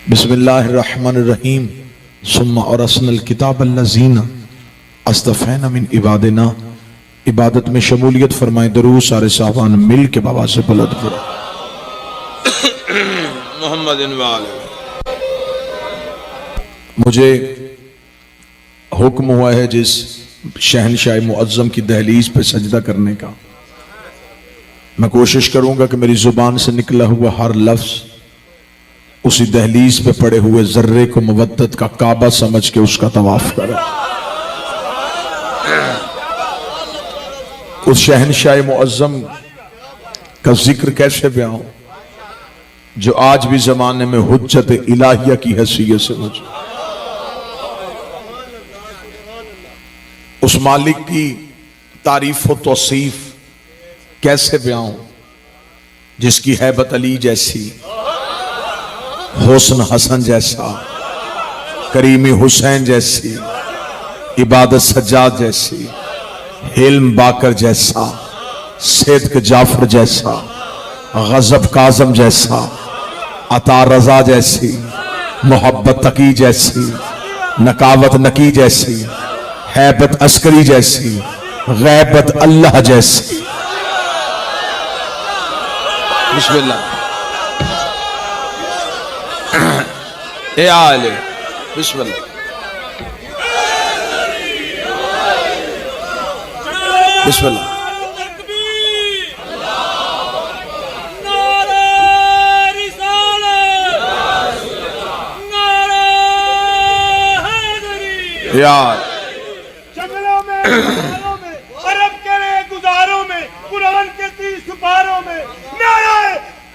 बिस्मिल्लाहिर्रहमानिर्रहीम सुम्मा औरसनल किताब अल्लज़ीना अस्तफ़ैना मिन इबादिना। इबादत में शमूलियत फरमाए, दरूद सारे साहबान मिल के बाबा से बुलंद करो मोहम्मद। मुझे हुक्म हुआ है जिस शहनशाह मुअज़्ज़म की दहलीज पे सजदा करने का, मैं कोशिश करूंगा कि मेरी जुबान से निकला हुआ हर लफ्ज उसी दहलीज पे पड़े हुए जर्रे को मवद्दत का काबा समझ के उसका तवाफ करे। उस शहनशाह मुअज़्ज़म का जिक्र कैसे बयां हो जो आज भी जमाने में हुज्जत इलाहिया की हैसियत से मुझे, उस मालिक की तारीफ व तौसीफ कैसे बयां हो जिसकी हैबत अली जैसी, हुस्न हसन जैसा, करीमी हुसैन जैसी, इबादत सज्जाद जैसी, हिल्म बाकर जैसा, सिद्क जाफर जैसा, गजब काजम जैसा, अता रजा जैसी, मोहब्बत तकी जैसी, नकावत नकी जैसी, हैबत अस्करी जैसी, गैबत अल्लाह जैसी। बिस्मिल्लाह ए आले बिस्मिल्लाह। बिस्मिल्लाह। यार जंगलों में, पहाड़ों में, अरब के गुजारों में, कुरान के 30 पारों में नारे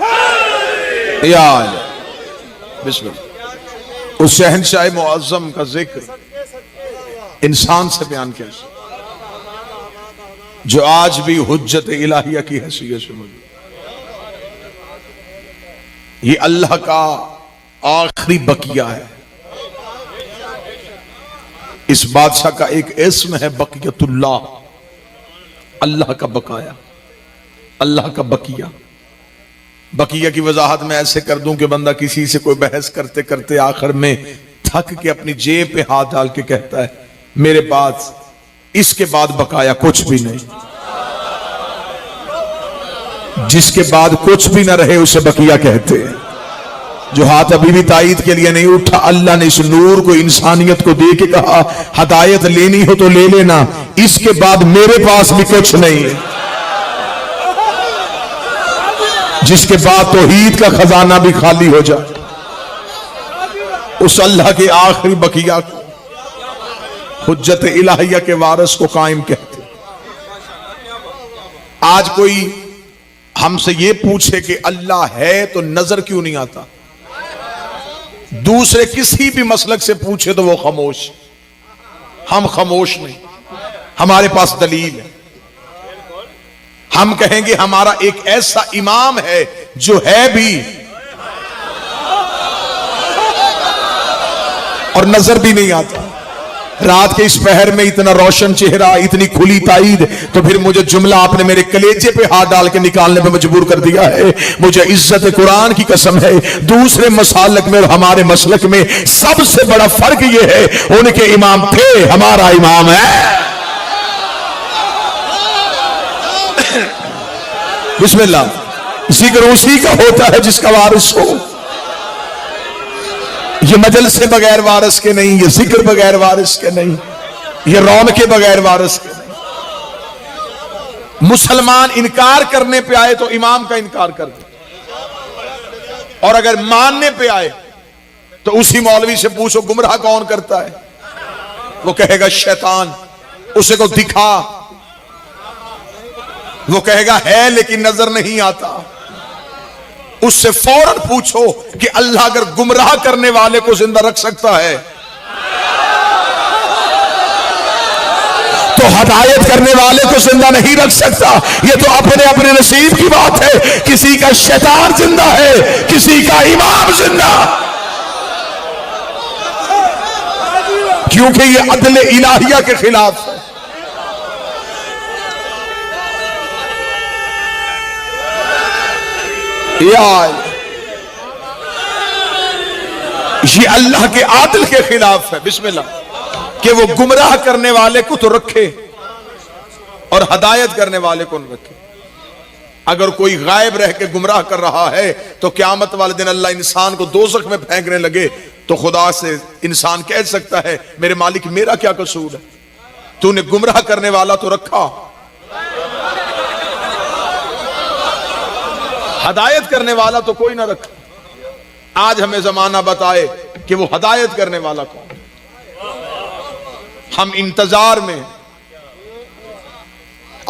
हैदरी। यार बिस्मिल्लाह। उस शहनशाह मुअज़्ज़म का जिक्र इंसान से बयान कैसे जो आज भी हुज्जत इलाहिया की हैसियत से मौजूद। ये अल्लाह का आखिरी बकिया है। इस बादशाह का एक इस्म है बकियतुल्लाह, अल्लाह का बकाया, अल्लाह का बकिया। बकिया की वजाहत मैं ऐसे कर दूं कि बंदा किसी से कोई बहस करते करते आखिर में थक के अपनी जेब पे हाथ डाल के कहता है मेरे पास इसके बाद बकाया कुछ भी नहीं। जिसके बाद कुछ भी ना रहे उसे बकिया कहते हैं। जो हाथ अभी भी ताईद के लिए नहीं उठा, अल्लाह ने इस नूर को, इंसानियत को दे के कहा हदायत लेनी हो तो ले लेना, इसके बाद मेरे पास भी कुछ नहीं है। जिसके बाद तौहीद का खजाना भी खाली हो जाए, उस अल्लाह के आखिरी बकिया को, हुज्जत इलाहिया के वारिस को कायम कहते। आज कोई हमसे ये पूछे कि अल्लाह है तो नजर क्यों नहीं आता, दूसरे किसी भी मसलक से पूछे तो वो खामोश। हम खामोश नहीं, हमारे पास दलील है। हम कहेंगे हमारा एक ऐसा इमाम है जो है भी और नजर भी नहीं आता। रात के इस पहर में इतना रोशन चेहरा, इतनी खुली ताईद, तो फिर मुझे जुमला आपने मेरे कलेजे पे हाथ डाल के निकालने पे मजबूर कर दिया है। मुझे इज्जत कुरान की कसम है, दूसरे मसालक में और हमारे मसलक में सबसे बड़ा फर्क यह है, उनके इमाम थे, हमारा इमाम है। बिस्मिल्लाह। जिक्र उसी का होता है जिसका वारिस हो। ये मजलिस बगैर वारिस के नहीं, ये जिक्र बगैर वारिस के नहीं, ये रौन के बगैर वारिस के नहीं। मुसलमान इनकार करने पे आए तो इमाम का इनकार कर दे, और अगर मानने पे आए तो उसी मौलवी से पूछो गुमराह कौन करता है, वो कहेगा शैतान। उसे को दिखा, वो कहेगा है लेकिन नजर नहीं आता। उससे फौरन पूछो कि अल्लाह अगर गुमराह करने वाले को जिंदा रख सकता है तो हिदायत करने वाले को जिंदा नहीं रख सकता। ये तो अपने अपने नसीब की बात है। किसी का शैतान जिंदा है, किसी का इमाम जिंदा, क्योंकि ये अदल इलाहिया के खिलाफ है। ये अल्लाह के आदिल के खिलाफ है। बिस्मिल्लाह। कि वो गुमराह करने वाले को तो रखे और हदायत करने वाले को न रखे। अगर कोई गायब रह के गुमराह कर रहा है तो क़यामत वाले दिन अल्लाह इंसान को दोज़ख में फेंकने लगे तो खुदा से इंसान कह सकता है मेरे मालिक मेरा क्या कसूर है, तूने गुमराह करने वाला तो रखा, हदायत करने वाला तो कोई ना रखा। आज हमें जमाना बताए कि वो हदायत करने वाला कौन। हम इंतजार में,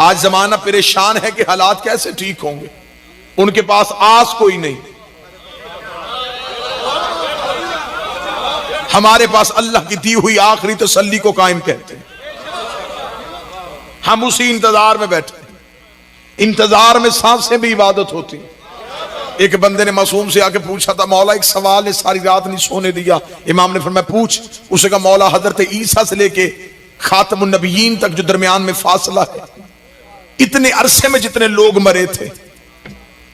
आज जमाना परेशान है कि हालात कैसे ठीक होंगे, उनके पास आस कोई नहीं। हमारे पास अल्लाह की दी हुई आखिरी तसल्ली को कायम कहते हैं, हम उसी इंतजार में बैठे। इंतजार में सांसें भी इबादत होती। एक बंदे ने मासूम से आके पूछा था मौला एक सवाल है, सारी रात नहीं सोने दिया। इमाम ने फरमाया पूछ। उसे कहा मौला हजरत ईसा से लेके खातमुन नबीयीन तक जो दरमियान में फासला है, इतने अरसे में जितने लोग मरे थे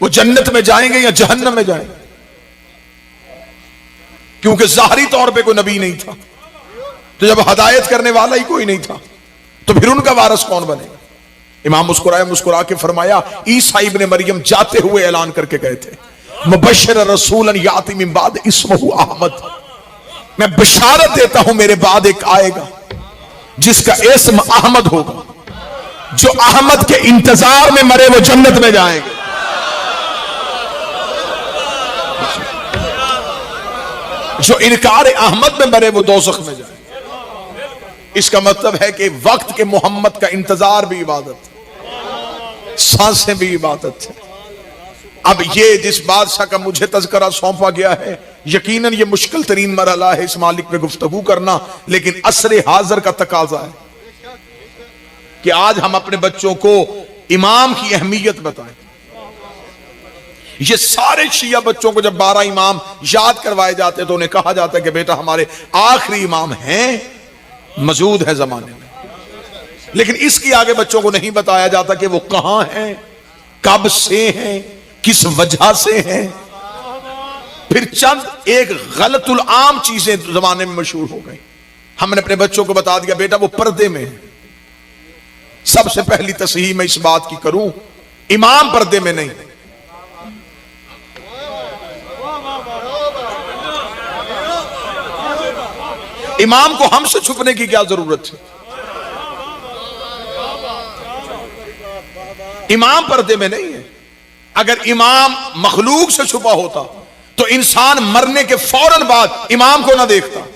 वो जन्नत में जाएंगे या जहन्नम में जाएंगे? क्योंकि ज़ाहरी तौर पे कोई नबी नहीं था, तो जब हदायत करने वाला ही कोई नहीं था तो फिर उनका वारिस कौन बनेगा? इमाम मुस्कुराया, मुस्कुरा के फरमाया ईसा इब्ने मरियम जाते हुए ऐलान करके गए थे मुबश्शिर रसूलन याती मिन बाद इस्मुहु अहमद, मैं बशारत देता हूं मेरे बाद एक आएगा जिसका इस्म अहमद होगा, जो अहमद के इंतजार में मरे वो जन्नत में जाएंगे। जो इनकार अहमद में मरे वो दोज़ख में जाएंगे। इसका मतलब है कि वक्त के मोहम्मद का इंतजार भी इबादत है, सांसें भी इबादत है। अब ये जिस बादशाह का मुझे तज़किरा सौंपा गया है, यकीनन ये मुश्किल तरीन मरहला है इस मालिक पे गुफ्तगू करना, लेकिन असरे हाजिर का तकाजा है कि आज हम अपने बच्चों को इमाम की अहमियत बताएं। ये सारे शिया बच्चों को जब 12 इमाम याद करवाए जाते तो उन्हें कहा जाता है कि बेटा हमारे आखिरी इमाम हैं, मौजूद है जमाने में, लेकिन इसके आगे बच्चों को नहीं बताया जाता कि वो कहां हैं, कब से हैं, किस वजह से हैं। फिर चंद एक गलतुल आम चीजें जमाने में मशहूर हो गई। हमने अपने बच्चों को बता दिया बेटा वो पर्दे में है। सबसे पहली तस्हीह मैं इस बात की करूं, इमाम पर्दे में नहीं। इमाम को हमसे छुपने की क्या जरूरत है? इमाम पर्दे में नहीं है। अगर इमाम मखलूक से छुपा होता तो इंसान मरने के फौरन बाद इमाम को ना देखता।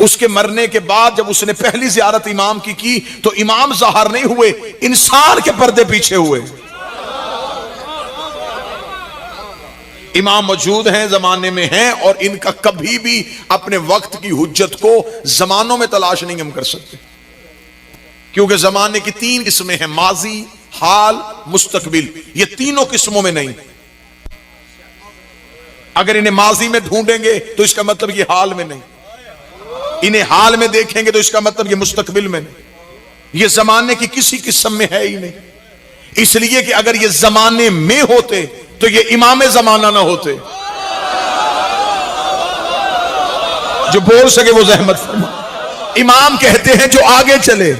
उसके मरने के बाद जब उसने पहली ज़ियारत इमाम की तो इमाम ज़ाहिर नहीं हुए, इंसान के पर्दे पीछे हुए। इमाम मौजूद हैं, जमाने में हैं, और इनका कभी भी अपने वक्त की हुज्जत को जमानों में तलाश नहीं हम कर सकते, क्योंकि जमाने की 3 किस्में हैं, माजी, हाल, मुस्तकबिल। ये तीनों किस्मों में नहीं। अगर इन्हें माजी में ढूंढेंगे तो इसका मतलब ये हाल में नहीं, इन्हें हाल में देखेंगे तो इसका मतलब ये मुस्तकबिल में नहीं। ये जमाने की किसी किस्म में है ही नहीं। इसलिए कि अगर ये जमाने में होते तो ये इमाम जमाना ना होते। जो बोल सके वो जहमत फरमा। इमाम कहते हैं जो आगे चले,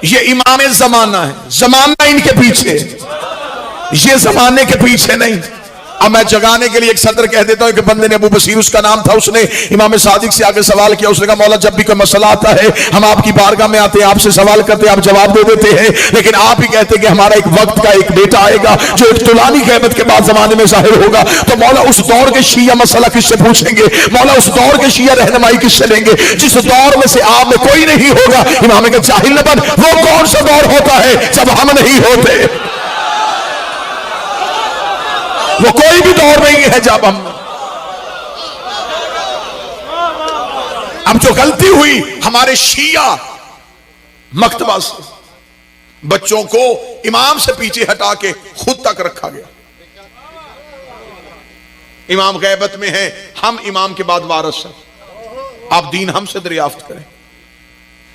ये इमाम जमाना है। जमाना इनके पीछे, ये जमाने के पीछे नहीं। अब मैं जगाने के लिए एक सदर कह देता हूं कि बंदे ने अबू बसीर उसका नाम था, उसने इमाम सादिक से आगे सवाल किया। उसने कहा मौला जब भी कोई मसला आता है हम आपकी बारगाह में आते हैं, आपसे सवाल करते हैं, आप जवाब दे देते हैं, लेकिन आप ही कहते हैं कि हमारा एक वक्त का एक बेटा आएगा जो एक तुलानी क़यामत के बाद जमाने में जाहिर होगा। तो मौला उस दौर के शिया मसला किससे पूछेंगे? मौला उस दौर के शिया रहनुमाई किससे लेंगे जिस दौर में से आप में कोई नहीं होगा? इमाम का जाहिल न बन। वो कौन सा दौर होता है जब हम नहीं होते? वो कोई भी दौर नहीं है जब हम। अब जो गलती हुई हमारे शिया मकतबा से, बच्चों को इमाम से पीछे हटा के खुद तक रखा गया। इमाम गैबत में है, हम इमाम के बाद वारिस हैं, आप दीन हमसे दरियाफ्त करें।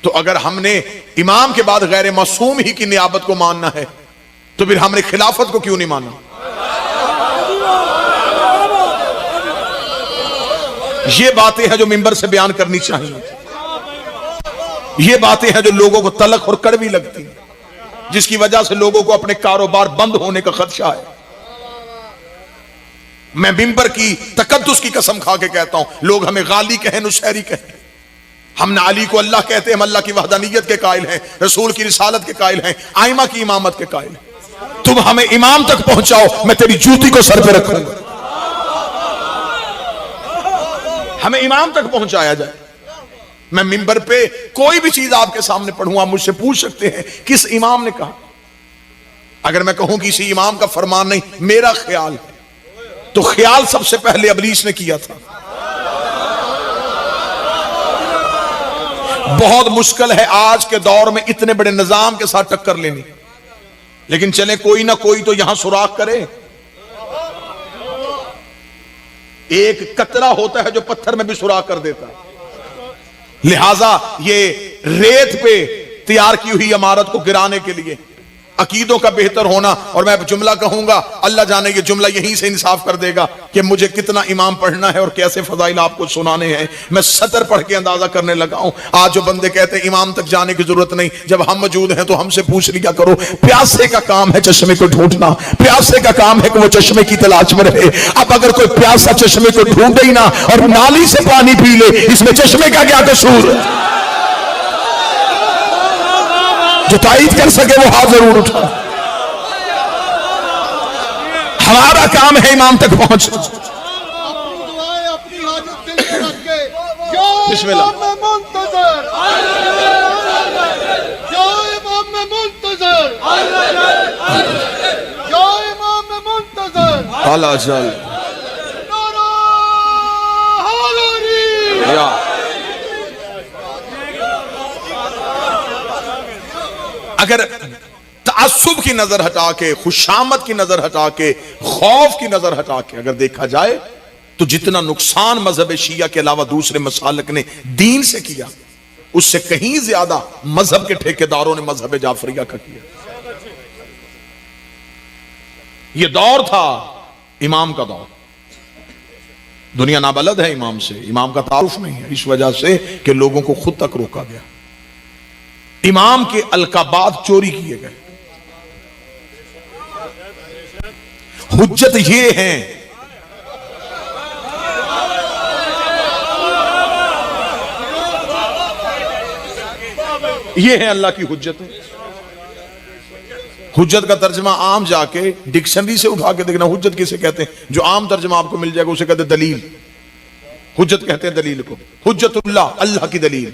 तो अगर हमने इमाम के बाद गैर मासूम ही की नियाबत को मानना है तो फिर हमने खिलाफत को क्यों नहीं माना? ये बातें हैं जो मिंबर से बयान करनी चाहिए। ये बातें हैं जो लोगों को तलख और कड़वी लगती हैं, जिसकी वजह से लोगों को अपने कारोबार बंद होने का खदशा है। मैं मिंबर की तकद्दुस की कसम खा के कहता हूं, लोग हमें गाली कहें, नुशैरी कहें, हम ना अली को अल्लाह कहते हैं, हम अल्लाह की वहदानियत के कायल हैं, रसूल की रिसालत के कायल हैं, आइमा की इमामत के कायल हैं। तुम हमें इमाम तक पहुंचाओ, मैं तेरी जूती को सर पे रखूंगा। हमें इमाम तक पहुंचाया जाए। मैं मिंबर पे कोई भी चीज आपके सामने पढ़ूं, आप मुझसे पूछ सकते हैं किस इमाम ने कहा। अगर मैं कहूं किसी इमाम का फरमान नहीं, मेरा ख्याल है, तो ख्याल सबसे पहले इब्लीस ने किया था। बहुत मुश्किल है आज के दौर में इतने बड़े निजाम के साथ टक्कर लेनी, लेकिन चले कोई ना कोई तो यहां सुराख करे। एक कतरा होता है जो पत्थर में भी सुराख कर देता है। लिहाजा ये रेत पे तैयार की हुई इमारत को गिराने के लिए अकीदों का बेहतर होना, और मैं जुमला कहूंगा, अल्लाह जाने ये जुमला यहीं से इंसाफ कर देगा कि मुझे कितना इमाम पढ़ना है और कैसे फजाइल आपको सुनाने हैं। मैं सतर पढ़ के अंदाजा करने लगा हूं। आज जो बंदे कहते हैं इमाम तक जाने की जरूरत नहीं, जब हम मौजूद हैं तो हमसे पूछ लिया करो। प्यासे का काम है चश्मे को ढूंढना, प्यासे का काम है कि वो चश्मे की तलाश में रहे। अब अगर कोई प्यासा चश्मे को ढूंढे ही ना और नाली से पानी पी ले, इसमें चश्मे का क्या कसूर? जो ताईद कर सके वो हाथ जरूर उठा। हमारा काम है इमाम तक पहुंचना। बिस्मिल्लाह। आला चल अगर तासुब की नजर हटा के, खुशामद की नजर हटा के, खौफ की नजर हटा के अगर देखा जाए तो जितना नुकसान मजहब शिया के अलावा दूसरे मसालक ने दीन से किया, उससे कहीं ज्यादा मजहब के ठेकेदारों ने मजहब जाफरिया का किया। यह दौर था इमाम का दौर। दुनिया नाबलद है इमाम से, इमाम का तारुफ नहीं है, इस वजह से कि लोगों को खुद तक रोका गया। इमाम के अलकाबात चोरी किए गए। हुज्जत ये है, ये है अल्लाह की हुज्जत। हुज्जत का तर्जमा आम जाके डिक्शनरी से उठा के देखना, हुज्जत किसे कहते हैं? जो आम तर्जमा आपको मिल जाएगा उसे कहते हैं दलील। हुज्जत कहते हैं दलील को। हुज्जतुल्लाह, अल्लाह की दलील।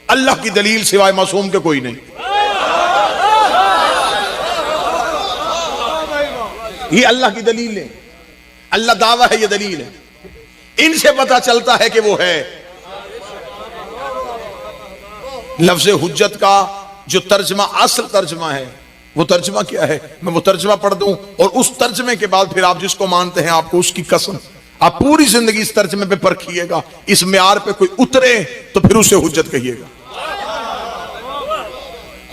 अल्लाह की दलील सिवाय मासूम के कोई नहीं। ये अल्लाह की दलील है, अल्लाह दावा है, ये दलील है। इनसे पता चलता है कि वो है। लफ्ज़ हुज्जत का जो तर्जमा, असल तर्जमा है, वो तर्जमा क्या है? मैं वो तर्जमा पढ़ दूं और उस तर्जमे के बाद फिर आप जिसको मानते हैं आपको उसकी कसम, आप पूरी जिंदगी इस तर्जमे पे परखिएगा। इस म्यार पे कोई उतरे तो फिर उसे हुज्जत कहिएगा।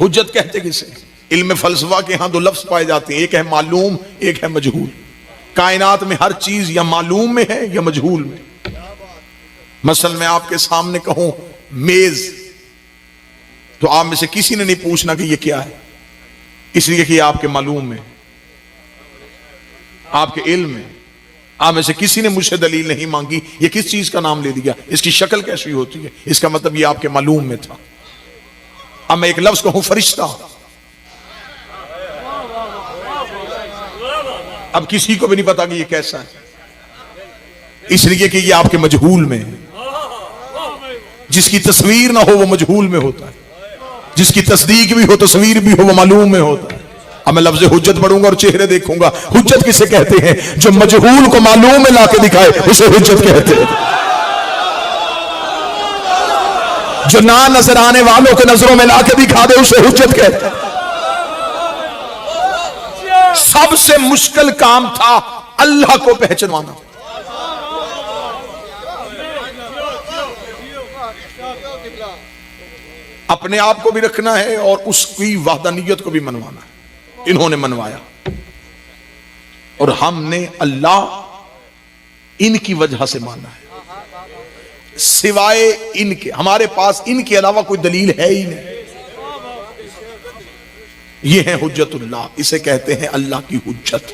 हुज्जत कहते किसे? इल्म फलसफा के यहां दो लफ्ज पाए जाते हैं, एक है मालूम, एक है मजहूल। कायनात में हर चीज या मालूम में है या मजहूल में। मसल मैं आपके सामने कहूं मेज, तो आप में से किसी ने नहीं पूछना कि ये क्या है, इसलिए कि आपके मालूम में, आपके इल्म में। आप में से किसी ने मुझसे दलील नहीं मांगी, ये किस चीज का नाम ले दिया, इसकी शक्ल कैसी होती है, इसका मतलब ये आपके मालूम में था। अब मैं एक लफ्ज कहूं फरिश्ता, अब किसी को भी नहीं पता कि ये कैसा है, इसलिए कि ये आपके मजहूल में है। जिसकी तस्वीर ना हो वो मजहूल में होता है, जिसकी तस्दीक भी हो, तस्वीर भी हो, वो मालूम में होता है। अब मैं लफ्ज़ हुज्जत पढ़ूंगा और चेहरे देखूंगा। हुज्जत किसे कहते हैं? जो मजहूल को मालूम में लाके दिखाए उसे हुज्जत कहते हैं। जो ना नजर आने वालों के नजरों में लाके दिखा दे उसे हुज्जत कहते हैं। सबसे मुश्किल काम था अल्लाह को पहचानवाना। अपने आप को भी रखना है और उसकी वहदानियत को भी मनवाना है। इन्होंने मनवाया और हमने अल्लाह इनकी वजह से माना है। सिवाय इनके, हमारे पास इनके अलावा कोई दलील है ही नहीं। ये है हुज्जतुल्लाह, इसे कहते हैं अल्लाह की हुज्जत।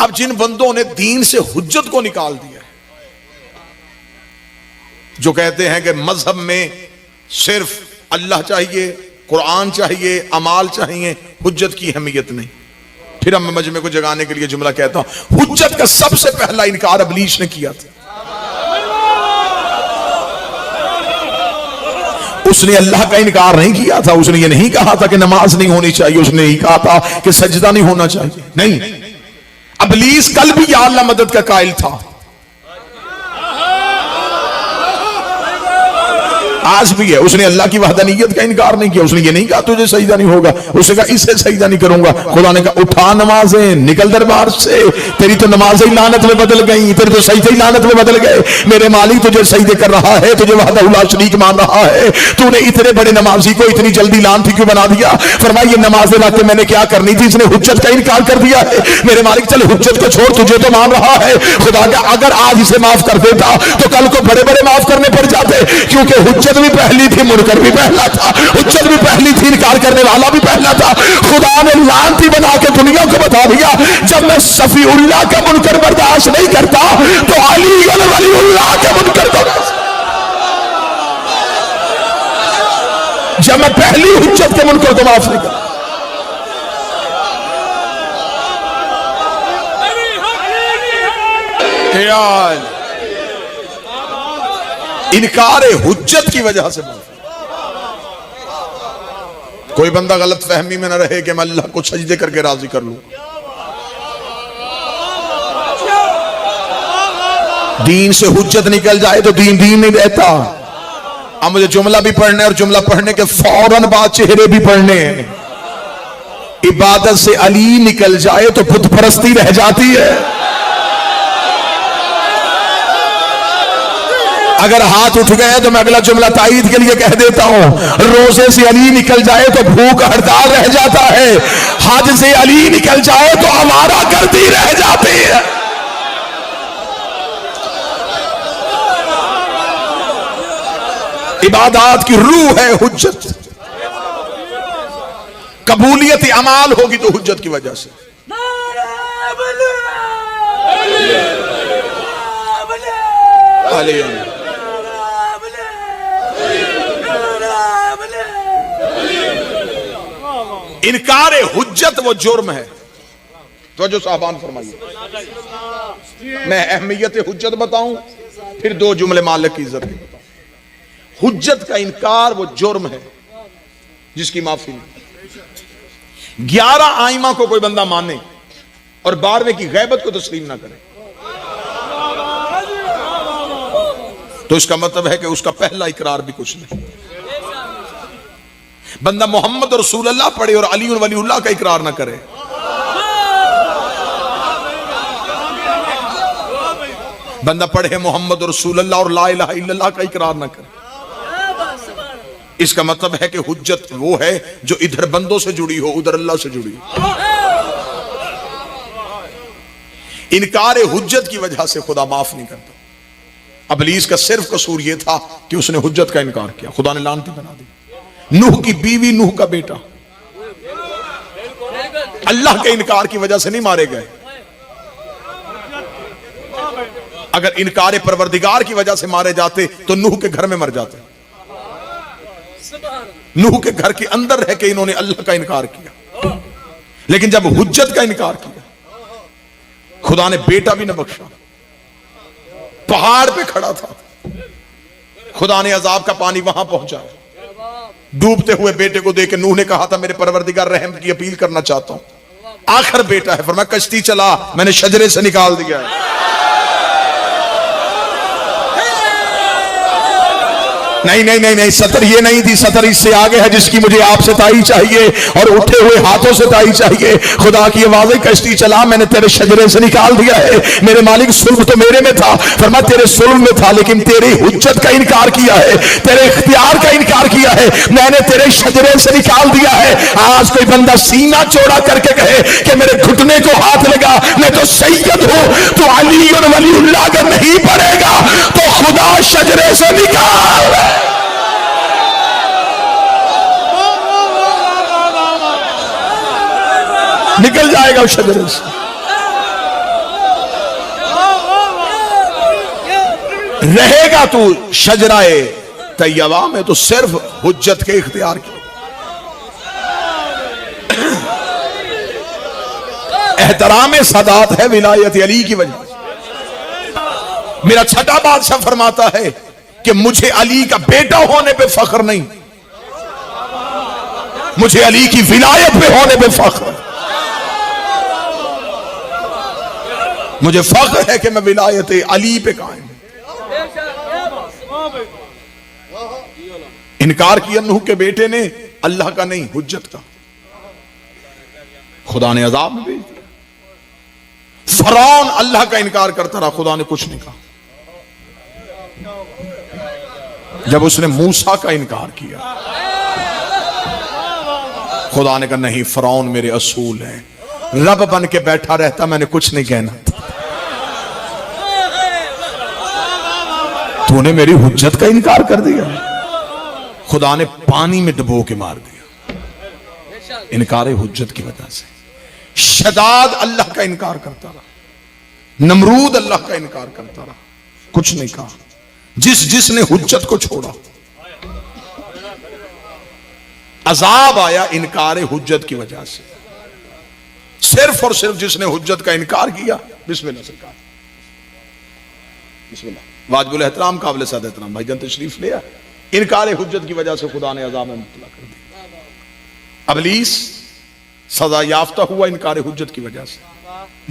अब जिन बंदों ने दीन से हुज्जत को निकाल दिया, जो कहते हैं कि मजहब में सिर्फ अल्लाह चाहिए, कुरान चाहिए, अमाल चाहिए, हुज्जत की अहमियत नहीं। फिर अब मैं मजमे को जगाने के लिए जुमला कहता हूं, हुज्जत का सबसे पहला इनकार इब्लीस ने किया था। उसने अल्लाह का इनकार नहीं किया था, उसने ये नहीं कहा था कि नमाज नहीं होनी चाहिए, उसने नहीं कहा था कि सजदा नहीं होना चाहिए, नहीं। इब्लीस कल भी या अल्लाह मदद का कायल था, आज भी है। उसने अल्लाह की वहदानियत का इनकार नहीं किया, उसने ये नहीं कहा तुझे सजदा नहीं होगा, उसने कहा इससे सजदा नहीं करूंगा। खुदा ने कहा उठा नमाजें, निकल दरबार से, तेरी तो नमाजें ही लानत में बदल गई, तेरे तो सजदे ही लानत में बदल गए। मेरे मालिक तुझे सजदे कर रहा है, तुझे वहदहू ला शरीक मान रहा है, तूने इतने बड़े नमाजी को इतनी जल्दी लानती क्यों बना दिया? फरमाया ये नमाजें रख के मैंने क्या करनी थी, इसने हुज्जत का इनकार कर दिया है। मेरे मालिक चल हुज्जत को छोड़, तुझे तो मान रहा है। खुदा का अगर आज इसे माफ कर देता तो कल को बड़े बड़े माफ करने पड़ जाते, क्योंकि हुज्जत भी पहली थी, मुनकर भी पहला था, हुज्जत भी पहली थी, इनकार करने वाला भी पहला था। खुदा ने लानती बना के दुनिया को बता दिया, जब मैं सफीउल्लाह का मुनकर बर्दाश्त नहीं करता तो अली वलीउल्लाह के मुनकर को, जब मैं पहली हुज्जत के मुनकर को माफ नहीं करता। इनकार हुज्जत की वजह से कोई बंदा गलत फहमी में न रहे कि मैं अल्लाह को सजदे करके राजी कर लूं। दीन से हुज्जत निकल जाए तो दीन दीन नहीं रहता। अब मुझे जुमला भी पढ़ना है और जुमला पढ़ने के फौरन बाद चेहरे भी पढ़ने हैं। इबादत से अली निकल जाए तो बुत परस्ती रह जाती है। अगर हाथ उठ गए तो मैं अगला जुमला ताईद के लिए कह देता हूं, रोजे से अली निकल जाए तो भूख हड़ताल रह जाता है, हज से अली निकल जाए तो आवारा गर्दी रह जाती है। इबादत की रूह है हुज्जत। कबूलियत अमाल होगी तो हुज्जत की वजह से। इनकार हुज्जत वो जुर्म है। तो जो साहबान फरमाइए, मैं अहमियत हुज्जत बताऊं, फिर दो जुमले मालिक की इज्जत बताऊं। हुज्जत का इनकार वो जुर्म है जिसकी माफी नहीं। 11 आइमा को कोई बंदा माने और 12वें की गैबत को तस्लीम ना करे तो इसका मतलब है कि उसका पहला इकरार भी कुछ नहीं। बंदा मोहम्मद और रसूल अल्लाह पढ़े और अली वलीउल्लाह का इकरार ना करे, बंदा पढ़े मोहम्मद और रसूल अल्लाह और ला इलाहा इल्लल्लाह का इकरार ना करे, इसका मतलब है कि हुज्जत वो है जो इधर बंदों से जुड़ी हो, उधर अल्लाह से जुड़ी हो। इनकार हुज्जत की वजह से खुदा माफ नहीं करता। इब्लीस का सिर्फ कसूर यह था कि उसने हुज्जत का इनकार किया, खुदा ने लानती बना दी। नूह की बीवी, नूह का बेटा अल्लाह के इनकार की वजह से नहीं मारे गए। अगर इनकार परवरदिगार की वजह से मारे जाते तो नूह के घर में मर जाते। नूह के घर के अंदर रह के इन्होंने अल्लाह का इनकार किया, लेकिन जब हुज्जत का इनकार किया खुदा ने बेटा भी न बख्शा। पहाड़ पे खड़ा था, खुदा ने अजाब का पानी वहां पहुंचाया। डूबते हुए बेटे को देख के नूह ने कहा था मेरे परवरदिगार रहम की अपील करना चाहता हूं। आखिर बेटा है, फरमाया कश्ती चला, मैंने शजरे से निकाल दिया है। नहीं नहीं नहीं नहीं, सतर ये नहीं थी, सतर इससे आगे है जिसकी मुझे आपसे ताई चाहिए और उठे हुए हाथों से ताई चाहिए। खुदा की आवाज़, कश्ती चला, मैंने तेरे शजरे से निकाल दिया है। मेरे मालिक सुल्म तो मेरे में था, फरमाया तेरे सुल्म में था, लेकिन तेरी हुज्जत का इनकार किया है, तेरे इख्तियार का इनकार किया है, मैंने तेरे शजरे से निकाल दिया है। आज कोई बंदा सीना चौड़ा करके कहे कि मेरे घुटने को हाथ लगा, मैं तो सैयद हूं, तो अली और वलीउल्लाह अगर नहीं पड़ेगा तो खुदा खुदा शजरे से निकाल दे। निकल जाएगा उस शजरे से। रहेगा तू शजराए तैयबा में तो सिर्फ हुज्जत के इख्तियार की। एहतराम सदात है विलायत अली की वजह से। मेरा छठा बादशाह फरमाता है कि मुझे अली का बेटा होने पे फख्र नहीं, मुझे अली की विलायत पे होने पे फख्र। मुझे फख्र है कि मैं विलायत अली पे कायम। इनकार किया नूह के बेटे ने, अल्लाह का नहीं हुज्जत का। खुदा ने अजाब में भेज दिया। फरौन अल्लाह का इनकार करता रहा, खुदा ने कुछ नहीं कहा। जब उसने मूसा का इनकार किया, खुदा ने कहा नहीं, फरौन मेरे असूल है, रब बन के बैठा रहता, मैंने कुछ नहीं कहना। तूने मेरी हुज्जत का इनकार कर दिया। खुदा ने पानी में डुबो के मार दिया इनकार हुज्जत की वजह से। शदाद अल्लाह का इनकार करता रहा, नमरूद अल्लाह का इनकार करता रहा, कुछ नहीं कहा। जिसने हुज्जत को छोड़ा, अजाब आया इनकार हुज्जत की वजह से। सिर्फ और सिर्फ जिसने हुज्जत का इनकार किया, बिस्मिल्लाह सरकार, बिस्मिल्लाह, वाजिबुल एहतराम काबिल साद एहतराम भाईजान तशरीफ ले आए। इनकार हुज्जत की वजह से खुदा ने अजाब में मुब्तला कर दिया। अबलीस सजा याफ्ता हुआ इनकार हुज्जत की वजह से।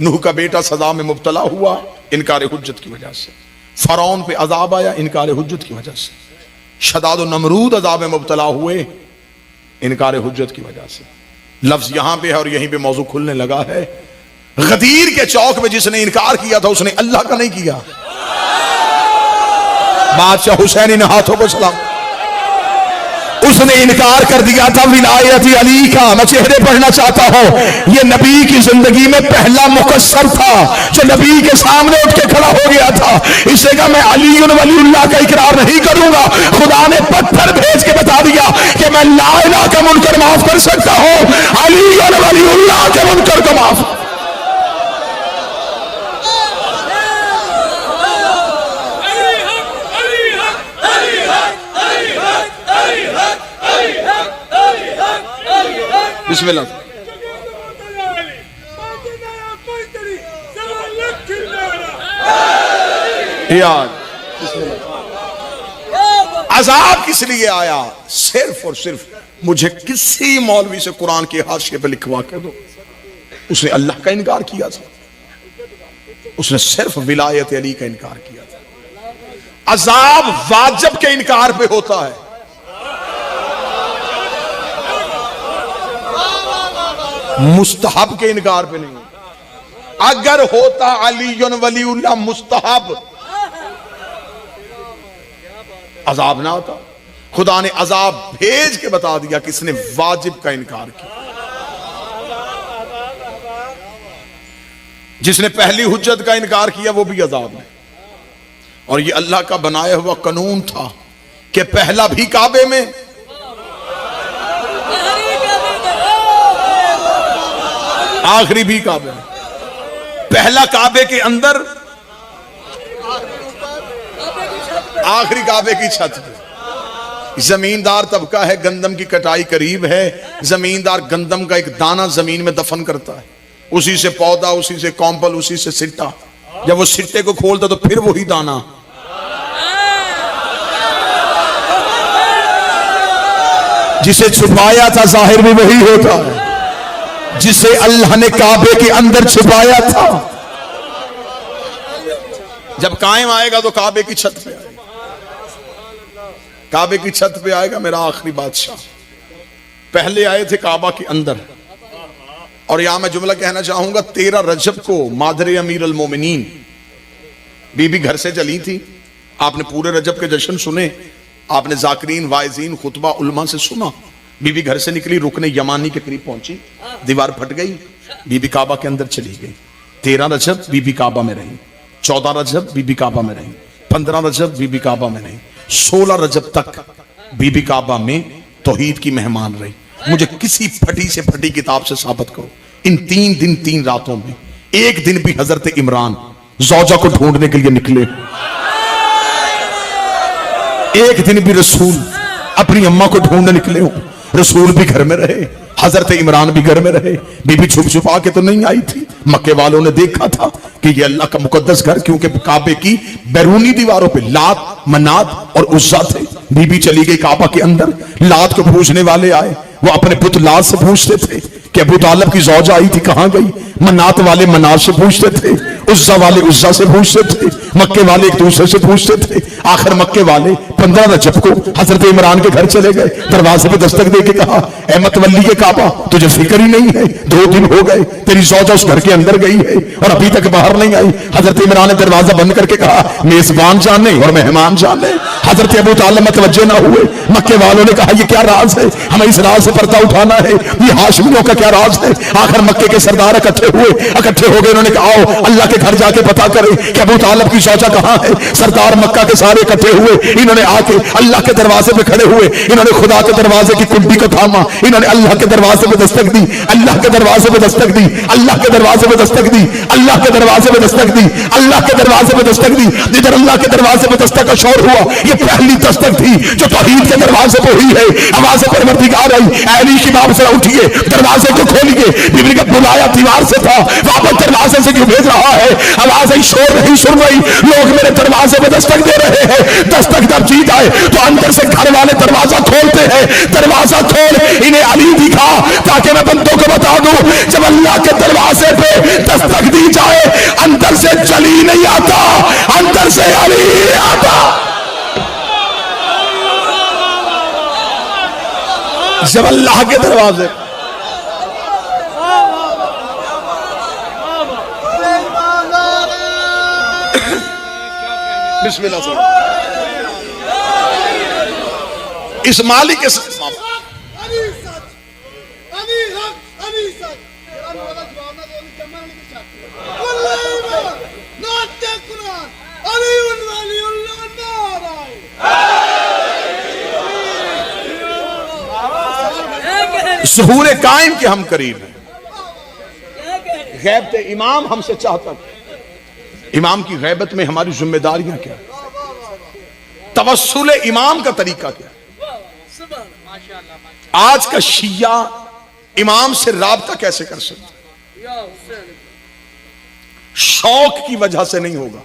नूह का बेटा सजा में मुब्तला हुआ इनकार हुज्जत की वजह से। फरौन पे अजाब आया इनकार हुज्जत की वजह से। शदाद और नमरूद अजाब में मुब्तला हुए इनकार हुज्जत की वजह से। लफ्ज यहां पे है और यहीं पे मौजू खुलने लगा है। गदीर के चौक में जिसने इनकार किया था उसने अल्लाह का नहीं किया। बादशाह हुसैन इन हाथों को सलाम, उसने इनकार कर दिया था विलायत अली का। मैं चेहरे पढ़ना चाहता हूं, ये नबी की जिंदगी में पहला मुकस्सर था जो नबी के सामने उठ के खड़ा हो गया था। इसे कहा मैं अली वलीउल्लाह का इकरार नहीं करूंगा। खुदा ने पत्थर भेज के बता दिया कि मैं ला इलाहा का मुनकर माफ कर सकता हूं, अली वलीउल्लाह के मुनकर को माफ। बिस्मिल्लाह। अजाब किस लिए आया? सिर्फ और सिर्फ मुझे किसी मौलवी से कुरान के हाशिए पे लिखवा के दो। उसने अल्लाह का इनकार किया था, उसने सिर्फ विलायत अली का इनकार किया था। अजाब वाजिब के इनकार पे होता है, मुस्तहब के इनकार पे नहीं। अगर होता अली वलीउल्लाह मुस्तहब, अजाब ना होता। खुदा ने अजाब भेज के बता दिया किसने वाजिब का इनकार किया। जिसने पहली हुज्जत का इनकार किया वो भी अजाब है। और ये अल्लाह का बनाया हुआ कानून था कि पहला भी काबे में, आखिरी भी काबे में। पहला काबे के अंदर, आखिरी काबे की छत पे। जमींदार तबका है, गंदम की कटाई करीब है, जमींदार गंदम का एक दाना जमीन में दफन करता है, उसी से पौधा, उसी से कॉम्पल, उसी से सिट्टा। जब वो सिट्टे को खोलता तो फिर वही दाना। जिसे छुपाया था जाहिर भी वही होता है, जिसे अल्लाह ने काबे के अंदर छुपाया था जब कायम आएगा तो काबे की छत पे आएगा। काबे की छत पे आएगा मेरा आखिरी बादशाह। पहले आए थे काबा के अंदर। और यहां मैं जुमला कहना चाहूंगा, 13 रजब को मादरे अमीर अल मोमिनीन बीबी घर से चली थी। आपने पूरे रजब के जश्न सुने, आपने जाकिरीन वाइजीन खुतबा उलमा से सुना। बीबी घर से निकली, रुकने यमानी के करीब पहुंची, दीवार फट गई, बीबी काबा के अंदर चली गई। 13 रजब बीबी काबा में रही, 14 रजब बीबी काबा में रही, 15 रजब बीबी काबा में नहीं, 16 रजब तक बीबी काबा में तौहीद की मेहमान रही। मुझे किसी फटी से फटी किताब से साबित करो इन 3 दिन 3 रातों में एक दिन भी हजरत इमरान ज़ौजा को ढूंढने के लिए निकले, एक दिन भी रसूल अपनी अम्मा को ढूंढने निकले हो। रसूल भी घर में रहे, हजरत इमरान भी घर में रहे, बीबी छुप छुपा के तो नहीं आई थी। मक्के वालों ने देखा था कि ये अल्लाह का मुकद्दस घर, क्योंकि काबे की बैरूनी दीवारों पे लात, मनात और उज्जा थे। बीबी चली गई काबा के अंदर, लात को पूछने वाले आए, वो अपने पुत्र लात से पूछते थे कि अबू तालिब की ज़ौजा आई थी कहां गई। मनात वाले मनात से पूछते थे, उज्जा वाले उज्जा से पूछते थे, मक्के वाले एक दूसरे से पूछते थे। आखिर मक्के वाले 15 रजब को हजरत इमरान के घर चले गए, दरवाजे पे दस्तक दे के कहा, ए मतवल्ली के काबा, तुझे फिक्र ही नहीं है, 2 दिन हो गए तेरी ज़ौजा उस घर के अंदर गई है और अभी तक बाहर नहीं आई। हजरत इमरान ने दरवाजा बंद करके कहा, मेजबान जाने और मेहमान जाने। हजरत अबू तालिब मतवज्जे ना हुए। मक्के वालों ने कहा, ये क्या राज है, हमें इस राज से पर्दा उठाना है, ये हाशमियों का क्या राज है। आखिर मक्के के सरदार इकट्ठे हो गए, उन्होंने कहा, आओ अल्लाह के घर जाके पता करें कि अबू तालिब की ज़ौजा कहां है। सरदार मक्का के सारे इकट्ठे हुए, इन्होंने आके अल्लाह के दरवाजे पे खड़े हुए, इन्होंने खुदा के दरवाजे की कुंडी को थामा, इन्होंने अल्लाह के दरवाजे पे दस्तक दी, अल्लाह के दरवाजे पे दस्तक दी, अल्लाह के दरवाजे पे दस्तक दी, अल्लाह के दरवाजे पे दस्तक दी, अल्लाह के दरवाजे पे दस्तक दी। जिधर अल्लाह के दरवाजे पे दस्तक का शोर हुआ, ये पहली दस्तक थी जो तौहीद के दरवाजे पे हुई है। आवाज़ परवरदिगार आई, अली की बाप से उठिए, दरवाजे को खोलिए। बीबी का बुलाया दीवार से था, वापस दरवाजे से क्यों भेज रहा है। आवाज आई, शोर नहीं सुन रही, लोग मेरे दरवाजे पे दस्तक दे रहे हैं। दस्तक जब जीत आए तो अंदर से घर वाले दरवाजा खोलते हैं। दरवाजा खोल, इन्हें अली दिखा ताकि मैं बंदों को बता दूं, जब अल्लाह के दरवाजे पे दस्तक दी जाए अंदर से जली नहीं आता, अंदर से अली आता। जब अल्लाह के दरवाजे बिस्मिल्लाह से इस मालिक के ज़हूर कायम के हम करीब हैं। गैबत इमाम हमसे चाहता है, इमाम की गैबत में हमारी जिम्मेदारियां क्या, तवस्सुल इमाम का तरीका क्या। आज का शिया इमाम से राबता कैसे कर सकता, शौक की वजह से नहीं होगा,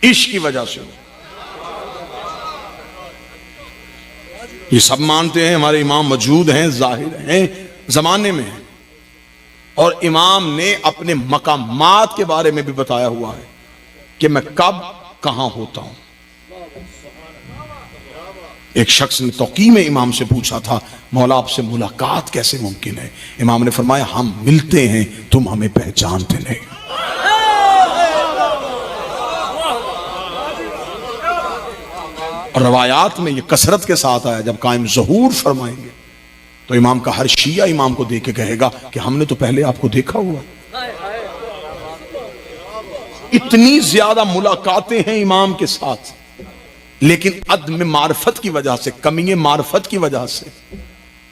इश्क की वजह से होगा। ये सब मानते हैं हमारे इमाम मौजूद हैं, जाहिर हैं, जमाने में हैं, और इमाम ने अपने मकामात के बारे में भी बताया हुआ है कि मैं कब कहां होता हूं। एक शख्स ने तौकी में इमाम से पूछा था, मौला आपसे मुलाकात कैसे मुमकिन है। इमाम ने फरमाया, हम मिलते हैं, तुम हमें पहचानते नहीं। और रवायात में ये कसरत के साथ आया, जब कायम ज़हूर फरमाएंगे तो इमाम का हर शिया इमाम को देख के कहेगा कि हमने तो पहले आपको देखा हुआ। इतनी ज्यादा मुलाकातें हैं इमाम के साथ, लेकिन अदम मार्फत की वजह से, कमी मार्फत की वजह से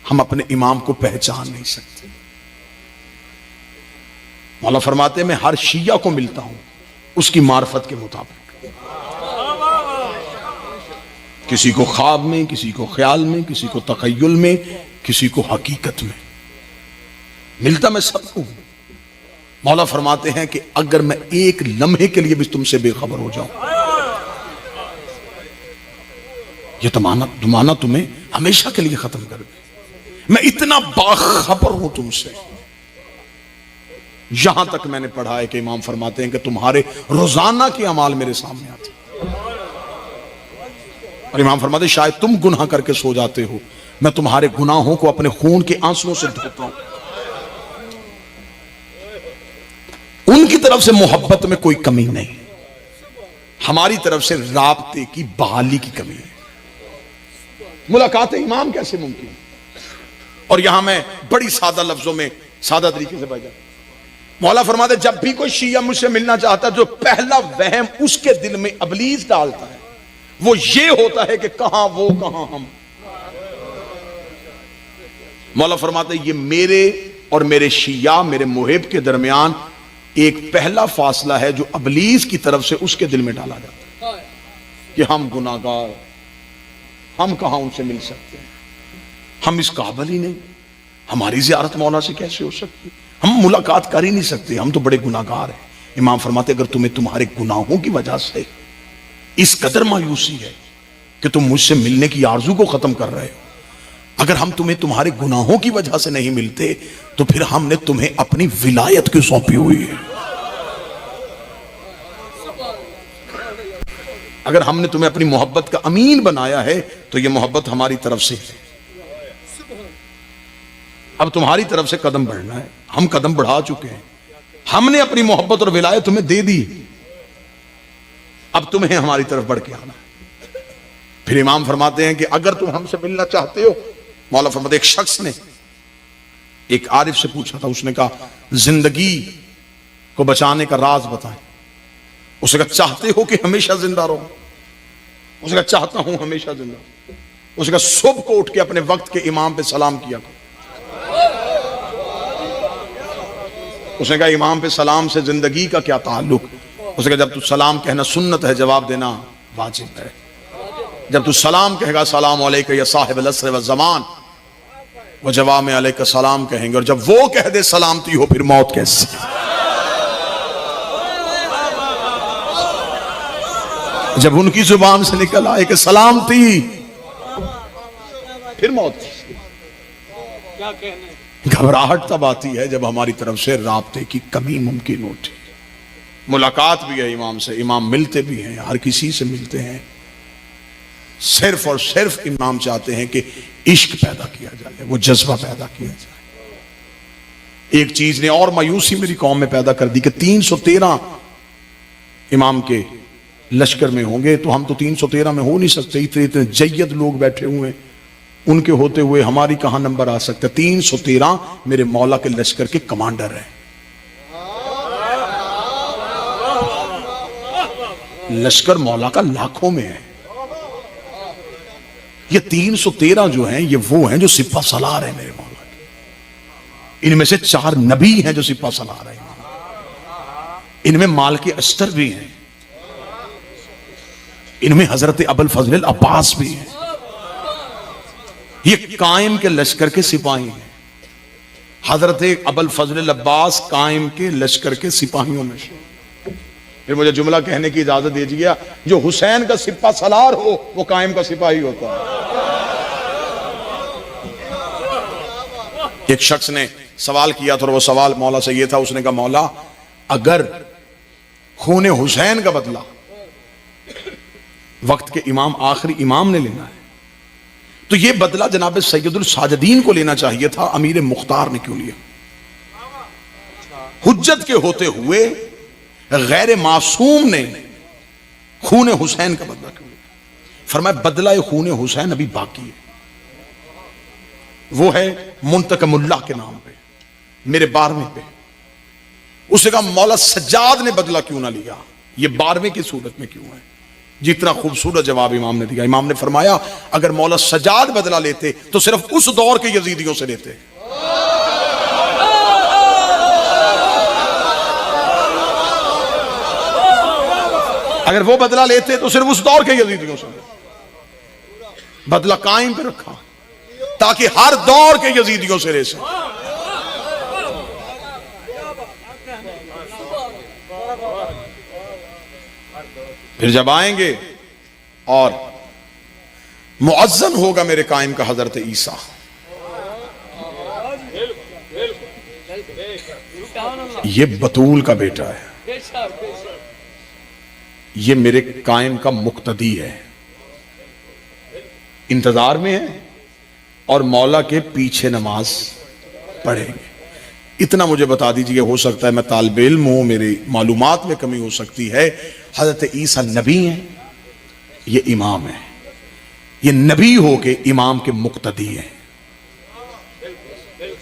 हम अपने इमाम को पहचान नहीं सकते। मौला फरमाते हैं, मैं हर शिया को मिलता हूं उसकी मार्फत के मुताबिक, किसी को ख्वाब में, किसी को ख्याल में, किसी को तखय्युल में, किसी को हकीकत में। मिलता मैं सबको। मौला फरमाते हैं कि अगर मैं एक लम्हे के लिए भी तुमसे बेखबर हो जाऊं, यह तमाना तुम्हें हमेशा के लिए खत्म कर दे। मैं इतना बाखबर हूं तुमसे। यहां तक मैंने पढ़ा है कि इमाम फरमाते हैं कि तुम्हारे रोजाना के अमाल मेरे सामने आते, और इमाम फरमाते शायद तुम गुनाह करके सो जाते हो, मैं तुम्हारे गुनाहों को अपने खून के आंसुओं से धोता हूं। उनकी तरफ से मोहब्बत में कोई कमी नहीं, हमारी तरफ से राबते की बहाली की कमी है। मुलाकात इमाम कैसे मुमकिन। और यहां मैं बड़ी सादा लफ्जों में, सादा तरीके से भाईजान, मौला फरमाते जब भी कोई शिया मुझसे मिलना चाहता है, जो पहला वहम उसके दिल में इब्लीस डालता है वो ये होता है कि कहां वो कहां हम। मौला फरमाते ये मेरे और मेरे शिया, मेरे मुहिब के दरमियान एक पहला फासला है जो इब्लीस की तरफ से उसके दिल में डाला जाता है कि हम गुनाहगार, हम कहां उनसे मिल सकते हैं, हम इस काबिल ही नहीं, हमारी ज़ियारत मौला से कैसे हो सकती, हम मुलाकात कर ही नहीं सकते, हम तो बड़े गुनाहगार हैं। इमाम फरमाते अगर तुम्हें तुम्हारे गुनाहों की वजह से इस कदर मायूसी है कि तुम मुझसे मिलने की आरजू को खत्म कर रहे हो, अगर हम तुम्हें तुम्हारे गुनाहों की वजह से नहीं मिलते तो फिर हमने तुम्हें अपनी विलायत क्यों सौंपी हुई है। अगर हमने तुम्हें अपनी मोहब्बत का अमीन बनाया है तो यह मोहब्बत हमारी तरफ से है। अब तुम्हारी तरफ से कदम बढ़ना है, हम कदम बढ़ा चुके हैं, हमने अपनी मोहब्बत और विलायत तुम्हें दे दी, अब तुम्हें हमारी तरफ बढ़ के आना है। फिर इमाम फरमाते हैं कि अगर तुम हमसे मिलना चाहते हो, मौला फरमाते एक शख्स ने एक आरिफ से पूछा था, उसने कहा जिंदगी को बचाने का राज बताएं। उसने कहा चाहते हो कि हमेशा जिंदा रहो? उसने कहा चाहता हूं हमेशा जिंदा। उसने कहा सुबह को उठ के अपने वक्त के इमाम पे सलाम किया करो। उसने कहा इमाम पे सलाम से जिंदगी का क्या ताल्लुक? उसने कहा जब तू सलाम कहना सुन्नत है, जवाब देना वाजिब है। जब तू सलाम कहेगा सलाम अलैका या साहिब अल-असर व ज़मान, वो जवाब में अलैका सलाम कहेंगे, और जब वो कह दे सलामती हो फिर मौत कैसी? जब उनकी जुबान से निकल आए कि सलामती, फिर मौत। क्या कहने? घबराहट तब आती है जब हमारी तरफ से राब्ते की कमी मुमकिन होती। मुलाकात भी है इमाम से, इमाम मिलते भी हैं, हर किसी से मिलते हैं, सिर्फ और सिर्फ इमाम चाहते हैं कि इश्क पैदा किया जाए, वो जज्बा पैदा किया जाए। एक चीज ने और मायूसी मेरी कौम में पैदा कर दी कि 313 इमाम के लश्कर में होंगे, तो हम तो 313 में हो नहीं सकते, इतने इतने जय्यद लोग बैठे हुए, उनके होते हुए हमारी कहां नंबर आ सकता है? 313 मेरे मौला के लश्कर के कमांडर हैं। लश्कर मौला का लाखों में है, ये 313 जो हैं ये वो हैं जो सिपा सलार हैं मेरे मौला के। इनमें से 4 नबी हैं जो सिपा सलार हैं, इनमें माल के अस्तर भी हैं, इनमें हजरत अबुल फजल अब्बास भी हैं। ये कायम के लश्कर के सिपाही हैं। हजरत अबुल फजल अब्बास कायम के लश्कर के सिपाहियों में से। फिर मुझे जुमला कहने की इजाजत दीजिए, जो हुसैन का सिपा सलार हो वो कायम का सिपाही होता है। एक शख्स ने सवाल किया था और वो सवाल मौला से ये था, उसने कहा मौला अगर खून हुसैन का बदला वक्त के इमाम आखिरी इमाम ने लेना है तो ये बदला जनाब सैयदुल साजिदीन को लेना चाहिए था, अमीर मुख्तार ने क्यों लिया? हुज्जत के होते हुए गैर मासूम ने खून हुसैन का बदला क्यों लिया? फरमाया बदला खून हुसैन अभी बाकी है, वो है मुंतकमुल्लाह के नाम पे, मेरे 12वें पे। उसने कहा मौला सज्जाद ने बदला क्यों ना लिया, ये 12वें की सूरत में क्यों है? जितना खूबसूरत जवाब इमाम ने दिया। इमाम ने फरमाया अगर मौला सज्जाद बदला लेते तो सिर्फ उस दौर के यजीदियों से लेते, अगर वो बदला लेते तो सिर्फ उस दौर के यजीदियों से लेते। बदला कायम पे रखा ताकि हर दौर के यजीदियों से ले सके। फिर जब आएंगे और मुअज्जन होगा मेरे कायम का हजरत ईसा, ये बतूल का बेटा है, ये मेरे कायम का मुक्तदी है, इंतजार में है और मौला के पीछे नमाज पढ़ेंगे। इतना मुझे बता दीजिए, हो सकता है मैं तालिब इल्म हूं, मेरी मालूमात में कमी हो सकती है। हजरत ईसा नबी हैं, ये इमाम है, ये नबी हो के इमाम के मुक्तदी हैं।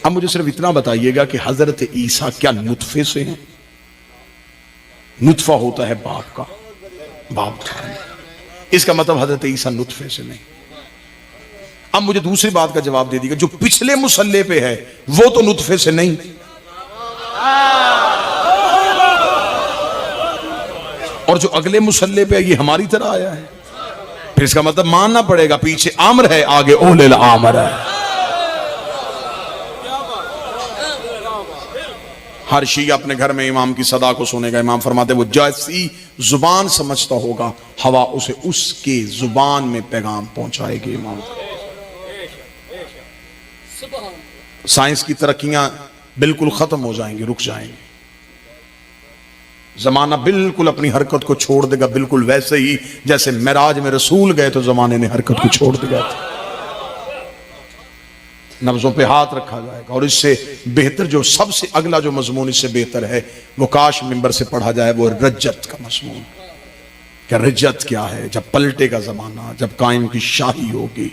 अब मुझे सिर्फ इतना बताइएगा कि हजरत ईसा क्या नुतफे से हैं? नुतफा होता है बाप का, बाप का। इसका मतलब हजरत ईसा नुतफे से नहीं। अब मुझे दूसरी बात का जवाब दे दीजिएगा, जो पिछले मुसल्ले पे है वो तो नुतफे से नहीं, और जो अगले मुसल्ले पे है ये हमारी तरह आया है। फिर इसका मतलब मानना पड़ेगा पीछे आमर है, आगे ओलेल आमर है। हर शी अपने घर में इमाम की सदा को सुनेगा। इमाम फरमाते वो जैसी जुबान समझता होगा हवा उसे उसके जुबान में पैगाम पहुंचाएगी। इमाम साइंस की तरक्कियां बिल्कुल खत्म हो जाएंगी, रुक जाएंगी। जमाना बिल्कुल अपनी हरकत को छोड़ देगा, बिल्कुल वैसे ही जैसे मेराज में रसूल गए तो जमाने ने हरकत को छोड़ दिया था। नब्जों पे हाथ रखा जाएगा। और इससे बेहतर जो सबसे अगला जो मजमून इससे बेहतर है वो काश मिंबर से पढ़ा जाए, वो रज्जत का मजमून। क्या रज्जत क्या है? जब पलटे का जमाना, जब कायम की शाही होगी,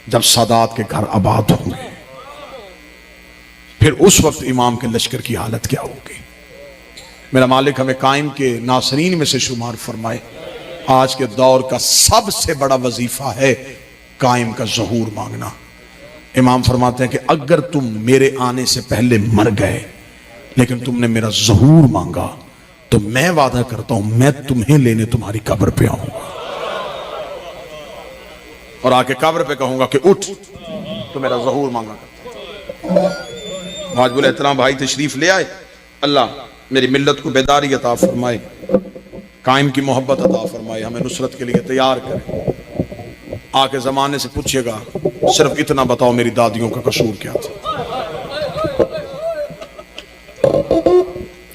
जब सादात के घर आबाद होंगे, फिर उस वक्त इमाम के लश्कर की हालत क्या होगी। मेरा मालिक हमें कायम के नासरीन में से शुमार फरमाए। आज के दौर का सबसे बड़ा वजीफा है कायम का ज़हूर मांगना। इमाम फरमाते हैं कि अगर तुम मेरे आने से पहले मर गए लेकिन तुमने मेरा ज़हूर मांगा तो मैं वादा करता हूं मैं तुम्हें लेने तुम्हारी कब्र पे आऊंगा और आके कब्र पे कहूंगा कि उठ, तो मेरा ज़हूर मांगा करता। वाजिबुल एहतराम भाई तशरीफ ले आए। अल्लाह मेरी मिल्लत को बेदारी अता फरमाए, कायम की मोहब्बत अता फरमाए, हमें नुसरत के लिए तैयार करे। आके जमाने से पूछिएगा सिर्फ इतना बताओ मेरी दादियों का कसूर क्या था।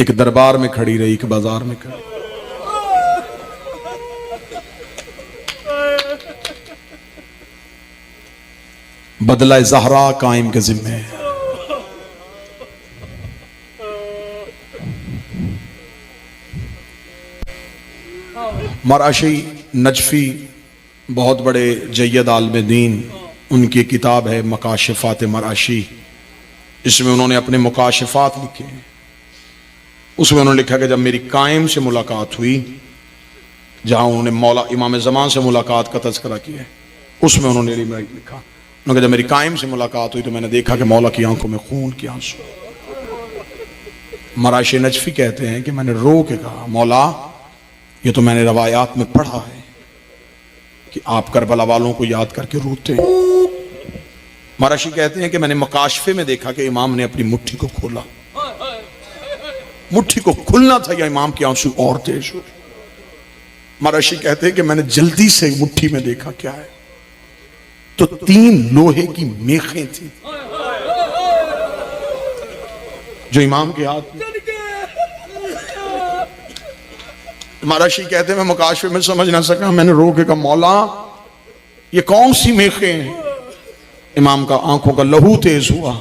एक दरबार में खड़ी रही, एक बाजार में खड़ी। बदला ज़हरा कायम के जिम्मे है। मराशी नजफी बहुत बड़े जय्यद आलिम दीन, उनकी किताब है मकाशिफात मराशी। इसमें उन्होंने अपने मुकाशिफात लिखे हैं। उसमें उन्होंने लिखा कि जब मेरी कायम से मुलाकात हुई, जहां उन्होंने मौला इमाम ज़मान से मुलाकात का तज़किरा किया है, उसमें उन्होंने लिखा, उन्होंने जब मेरी कायम से मुलाकात हुई तो मैंने देखा कि मौला की आंखों में खून के आंसू। मराशी नजफी कहते हैं कि मैंने रो के कहा, मौला ये तो मैंने रवायात में पढ़ा है कि आप करबला वालों को याद करके रोते हैं। मराशी कहते हैं कि मैंने मकाशफे में देखा कि इमाम ने अपनी मुट्ठी को खोला, मुट्ठी को खुलना था या इमाम के आंसू और तेज हुए। मराशी कहते हैं कि मैंने जल्दी से मुट्ठी में देखा क्या है, तो 3 लोहे की मेखें थी जो इमाम के हाथ में। मराशी कहते हैं मैं मुकाशफे में समझ ना सका, मैंने रो के कहा मौला ये कौन सी मेखें हैं। इमाम का आंखों का लहू तेज हुआ।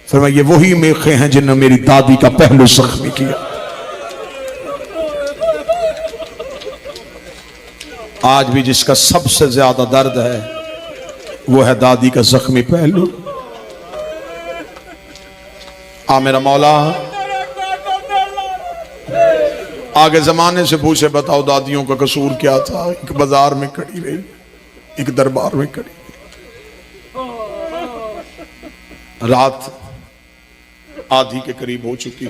फिर मैं ये वही मेखें हैं जिन्होंने मेरी दादी का पहलू जख्मी किया। आज भी जिसका सबसे ज्यादा दर्द है वो है दादी का जख्मी पहलू। आ मेरा मौला आगे जमाने से पूछे बताओ दादियों का कसूर क्या था। एक बाजार में खड़ी रही, एक दरबार में खड़ी रही। रात आधी के करीब हो चुकी,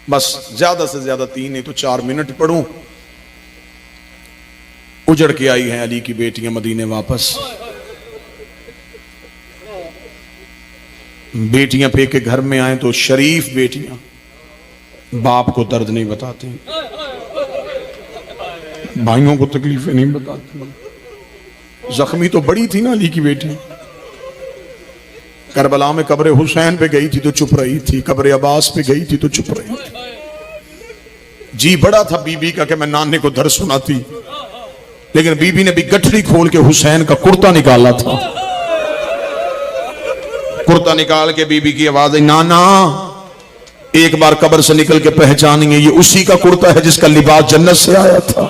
बस ज्यादा से ज्यादा 3 नहीं तो 4 मिनट पढ़ूं। उजड़ के आई हैं अली की बेटियां मदीने वापस। बेटियां पे के घर में आए तो शरीफ बेटियां बाप को दर्द नहीं बताती, भाइयों को तकलीफें नहीं बताती। जख्मी तो बड़ी थी ना अली की बेटी। करबला में कब्र हुसैन पे गई थी तो चुप रही थी, कब्र अब्बास पे गई थी तो चुप रही थी। जी बड़ा था बीबी का कि मैं नाने को दर्द सुनाती, लेकिन बीबी ने भी गठरी खोल के हुसैन का कुर्ता निकाला था। कुर्ता निकाल के बीबी की आवाज आई, नाना एक बार कब्र से निकल के पहचानेंगे ये उसी का कुर्ता है जिसका लिबास जन्नत से आया था।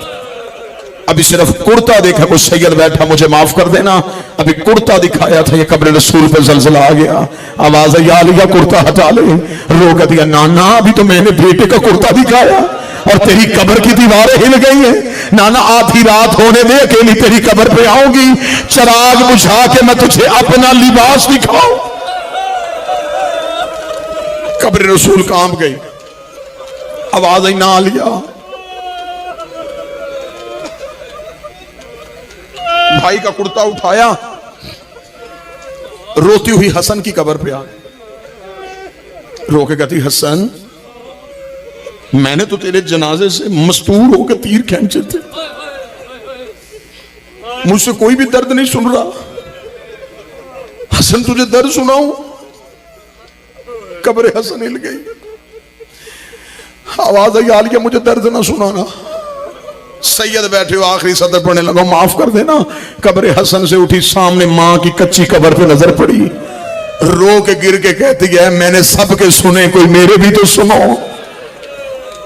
अभी सिर्फ कुर्ता देखा, कोई सैयद बैठा, मुझे माफ कर देना, अभी कुर्ता दिखाया था, ये कब्र रसूल पे जलजला आ गया। आवाज आई आ लिया कुर्ता हटा ले। रो कर दिया नाना अभी तो मैंने बेटे का कुर्ता दिखाया और तेरी कब्र की दीवारें हिल गई है। नाना आधी रात होने दे, अकेली तेरी कब्र पे आऊंगी, चिराग बुझा के मैं तुझे अपना लिबास दिखाऊं। कब्र रसूल कांप गई। आवाज आई ना लिया। भाई का कुर्ता उठाया, रोती हुई हसन की कब्र पे आ गई। रो के कहती हसन मैंने तो तेरे जनाजे से मस्तूर होकर तीर खींचे थे, मुझसे कोई भी दर्द नहीं सुन रहा। हसन तुझे दर्द सुनाऊं? कब्र हसन हिल गई। आवाज आई आ लिया मुझे दर्द ना सुनाना। सैयद बैठे हो, आखिरी सदर पढ़ने लगा, माफ कर देना। कब्र हसन से उठी, सामने मां की कच्ची कब्र पे नजर पड़ी, रो के गिर के कहती है मैंने सबके सुने, कोई मेरे भी तो सुनो।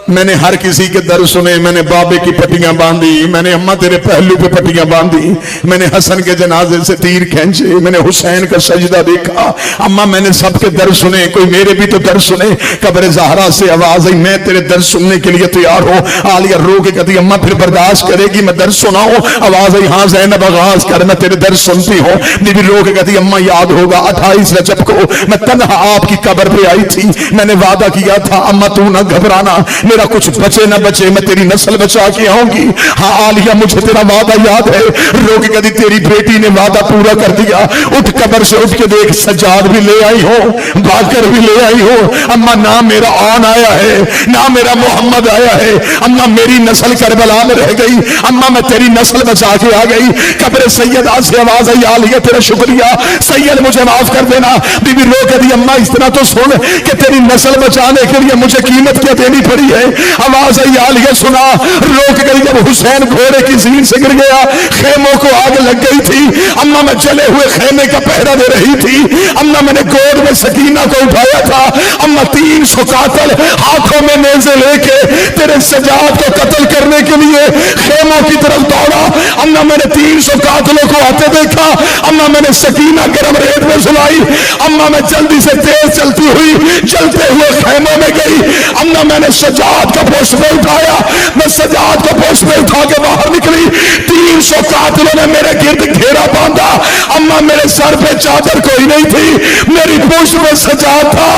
मैंने हर किसी के दर्द सुने, मैंने बाबे की पट्टियां बांधी, मैंने अम्मा तेरे पहलू पे पट्टियां बांधी, मैंने हसन के जनाजे से तीर खींचे, मैंने हुसैन का सजदा देखा। अम्मा मैंने सबके दर्द सुने, कोई मेरे भी तो दर्द सुने। कब्र ज़हरा से आवाज आई मैं तेरे दर्द सुनने के लिए तैयार हूं। आलिया रो के कहती अम्मा फिर बर्दाश्त करेगी मैं दर्द सुनाऊं? आवाज आई हाँ ज़ैनब आगाज कर, मैं तेरे दर्द सुनती हूँ। बीबी रो के कहती अम्मा याद होगा 28 रजब को मैं तन्हा आपकी कब्र पे आई थी, मैंने वादा किया था अम्मा तू ना घबराना, मेरा कुछ बचे ना बचे मैं तेरी नस्ल बचा के आऊंगी। हाँ आलिया मुझे तेरा वादा याद है। रो के कहती तेरी बेटी ने वादा पूरा कर दिया। उठ कब्र से उठ के देख सज्जाद भी ले आई हो, बाकर भी ले आई हो। अम्मा ना मेरा आन आया है ना मेरा मोहम्मद आया है, अम्मा मेरी नस्ल करबला में रह गई, अम्मा मैं तेरी नस्ल बचा के आ गई। कब्र सैयदा से आवाज आई आलिया तेरा शुक्रिया, सैयद मुझे माफ कर देना। बीबी रो के दी अम्मा इस तरह तो सुन कि तेरी नस्ल बचाने के लिए मुझे कीमत क्या देनी पड़ी है। आवाज आई आलिया सुना। रोक गई जब हुसैन घोड़े की ज़मीन से गिर गया, खेमों को आग लग गई थी। अम्मा मैं जले हुए खेमे का पहरा दे रही थी। अम्मा मैंने गोद में सकीना को उठाया था। अम्मा 300 कातिल हाथों में नेज़े लेके तेरे सजाद को कत्ल करने के लिए खेमों की तरफ दौड़ा। अम्मा मैंने 300 कातिलों को आते देखा। अम्मा मैंने सकीना गर्म रेत में सुलाई। अम्मा मैं जल्दी से तेज चलती हुई जलते हुए खेमों में गई। अम्मा मैंने सजाद का पोस्ट में उठाया, मैं सजाद का पोस्ट में उठा के बाहर निकली। 300 कातिलों ने मेरे गिर्द घेरा बांधा। अम्मा मेरे सर पे चादर कोई नहीं थी, मेरी पोस्ट में सजाद था।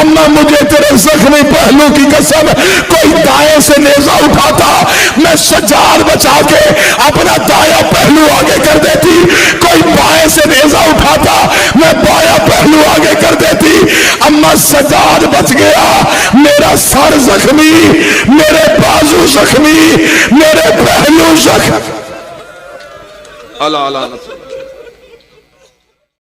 अम्मा मुझे तेरे जख्मी पहलू की कसम कोई दाएं से नेजा उठाता, मैं सजाद बचा के अपना दाया पहलू आगे कर देती। कोई बाएं से नेजा उठाता, मैं बाया पहलू आगे कर देती। अम्मा सजाद बच गया, मेरा सर जख्मी, मेरे बाजू जख्मी, मेरे पहलू जख्मी। अल्लाह अल्लाह